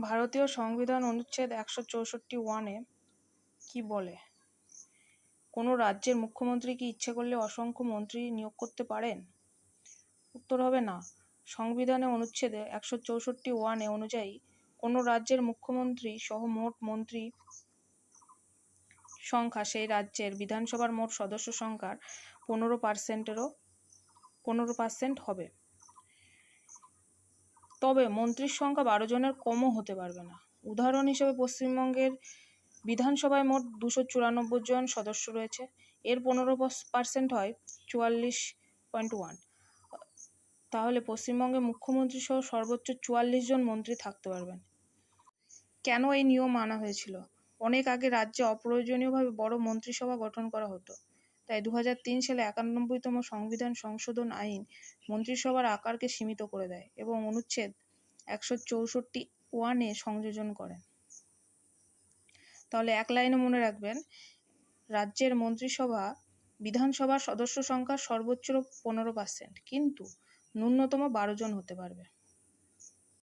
ভারতীয় সংবিধান অনুচ্ছেদ 164(1) কি বলে? কোনো রাজ্যের মুখ্যমন্ত্রী কি ইচ্ছে করলে অসংখ্য মন্ত্রী নিয়োগ করতে পারেন? উত্তর হবে না। সংবিধানে অনুচ্ছেদে 164(1) অনুযায়ী কোনো রাজ্যের মুখ্যমন্ত্রী সহ মোট মন্ত্রী সংখ্যা সেই রাজ্যের বিধানসভার মোট সদস্য সংখ্যার 15% হবে। তবে মন্ত্রীর সংখ্যা 12 জনের কমও হতে পারবে না। উদাহরণ হিসেবে পশ্চিমবঙ্গের বিধানসভায় মোট 294 জন সদস্য রয়েছে। এর 15% হয় 44.1। তাহলে পশ্চিমবঙ্গে মুখ্যমন্ত্রী সহ সর্বোচ্চ 44 জন মন্ত্রী থাকতে পারবেন। কেন এই নিয়ম আনা হয়েছিল? অনেক আগে রাজ্যে অপ্রয়োজনীয়ভাবে বড় মন্ত্রিসভা গঠন করা হতো। তাই 2003 সালে 91তম সংবিধান সংশোধন আইন মন্ত্রিসভার আকারকে সীমিত করে দেয় এবং অনুচ্ছেদ 164(1) সংযোজন করে। তাহলে এক লাইনে মনে রাখবেন, রাজ্যের মন্ত্রিসভা বিধানসভার সদস্য সংখ্যার সর্বোচ্চ 15%, কিন্তু ন্যূনতম 12 জন হতে পারবে।